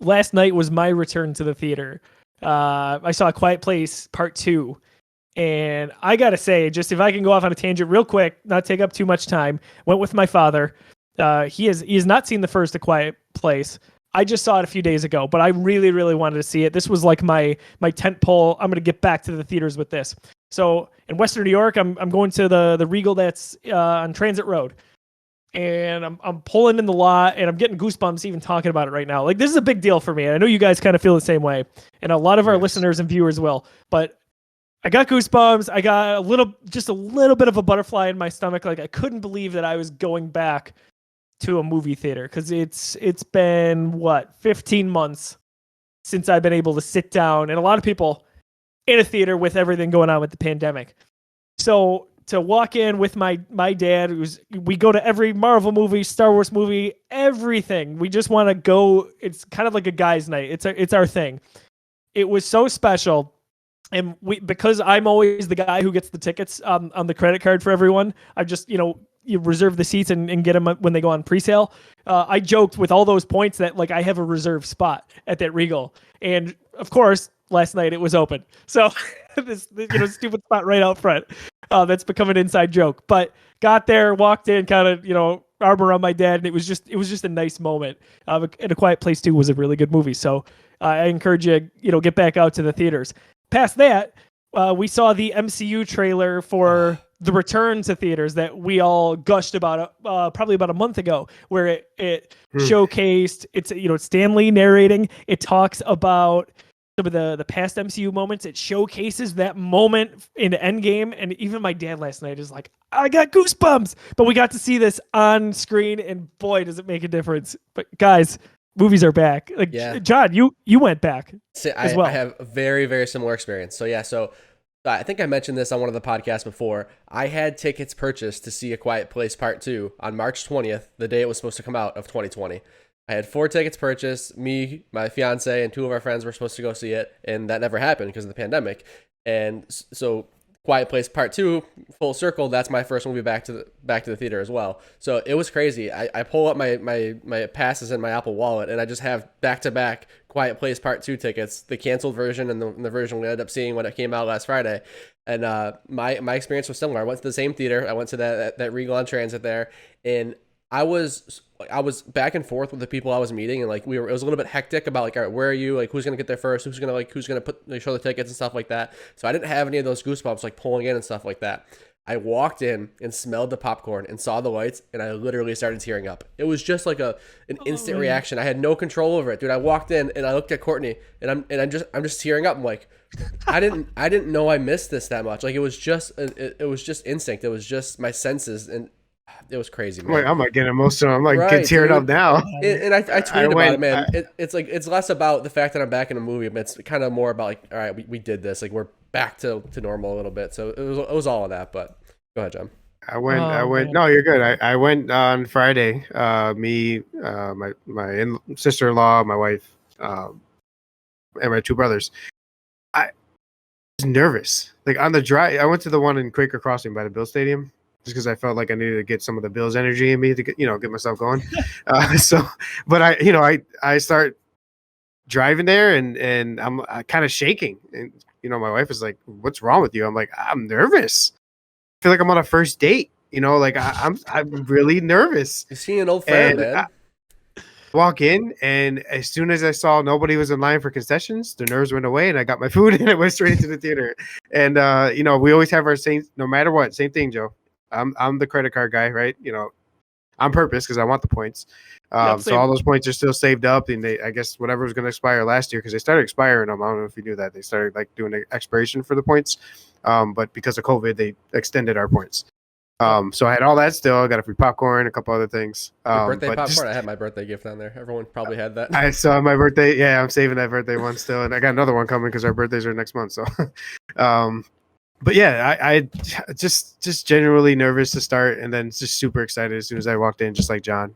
last night was my return to the theater. I saw A Quiet Place Part 2. And I got to say, just if I can go off on a tangent real quick, not take up too much time, went with my father. He has not seen the first A Quiet Place. I just saw it a few days ago, but I really, really wanted to see it. This was like my tent pole. I'm going to get back to the theaters with this. So in Western New York, I'm going to the Regal that's on Transit Road. And I'm pulling in the lot, and I'm getting goosebumps even talking about it right now. Like, this is a big deal for me. I know you guys kind of feel the same way, and a lot of our listeners and viewers will. But I got goosebumps. I got just a little bit of a butterfly in my stomach. Like, I couldn't believe that I was going back to a movie theater, because it's been 15 months since I've been able to sit down, and a lot of people in a theater with everything going on with the pandemic. So to walk in with my dad, we go to every Marvel movie, Star Wars movie, everything. We just want to go. It's kind of like a guy's night. It's our thing. It was so special. And because I'm always the guy who gets the tickets on the credit card for everyone, I just, you reserve the seats and get them when they go on presale. I joked with all those points that like I have a reserved spot at that Regal. And of course, last night it was open. So this stupid spot right out front. That's become an inside joke. But got there, walked in, kind of, arm around my dad, and it was just a nice moment. And A Quiet Place 2 was a really good movie. So I encourage you, get back out to the theaters. Past that, we saw the MCU trailer for the return to theaters that we all gushed about probably about a month ago, where it showcased, it's Stan Lee narrating. It talks about some of the past MCU moments. It showcases that moment in Endgame, and even my dad last night is like, I got goosebumps. But we got to see this on screen, and boy, does it make a difference. But guys, movies are back. Like, yeah. John, you went back as well. I have a very, very similar experience. So I think I mentioned this on one of the podcasts before. I had tickets purchased to see A Quiet Place Part 2 on March 20th, the day it was supposed to come out of 2020. I had 4 tickets purchased. Me, my fiance, and 2 of our friends were supposed to go see it, and that never happened because of the pandemic. And so Quiet Place Part 2, full circle, that's my first movie back to the theater as well. So it was crazy. I pull up my passes in my Apple Wallet, and I just have back-to-back Quiet Place Part 2 tickets, the canceled version and the version we ended up seeing when it came out last Friday. And my experience was similar. I went to the same theater. I went to that Regal on Transit there, and I was back and forth with the people I was meeting, and like it was a little bit hectic about like, all right, where are you? Like, who's gonna get there first? Who's gonna show the tickets and stuff like that. So I didn't have any of those goosebumps like pulling in and stuff like that. I walked in and smelled the popcorn and saw the lights, and I literally started tearing up. It was just like an instant reaction. I had no control over it, dude. I walked in and I looked at Courtney, and I'm just tearing up. I'm like, I didn't know I missed this that much. Like, it was just instinct. It was just my senses, and it was crazy, man. Wait, I'm like getting emotional. I'm like getting teared up now. And I tweeted about it, man. It's less about the fact that I'm back in a movie, but it's kind of more about like, all right, we did this. Like, we're back to normal a little bit. So it was all of that. But go ahead, John. I went. Man. No, you're good. I went on Friday. Me, my sister-in-law, my wife, and my 2 brothers. I was nervous. Like, on the drive, I went to the one in Quaker Crossing by the Bill Stadium, just because I felt like I needed to get some of the Bills energy in me to get myself going. But I start driving there, and I'm kind of shaking, and my wife is like, "What's wrong with you?" I'm like, "I'm nervous. I feel like I'm on a first date. Like I'm really nervous." You see an old friend, man. I walk in, and as soon as I saw nobody was in line for concessions, the nerves went away, and I got my food, and I went straight into the theater. And we always have our same, no matter what, same thing, Joe. I'm the credit card guy, right? On purpose, because I want the points. So all those points are still saved up, and I guess whatever was going to expire last year, because they started expiring them. I don't know if you knew that. They started like doing the expiration for the points, but because of COVID, they extended our points. So I had all that still. I got a free popcorn, a couple other things. Birthday popcorn. I had my birthday gift on there. Everyone probably had that. I saw my birthday. Yeah, I'm saving that birthday one still, and I got another one coming because our birthdays are next month. So, but yeah, I just genuinely nervous to start, and then just super excited as soon as I walked in, just like John.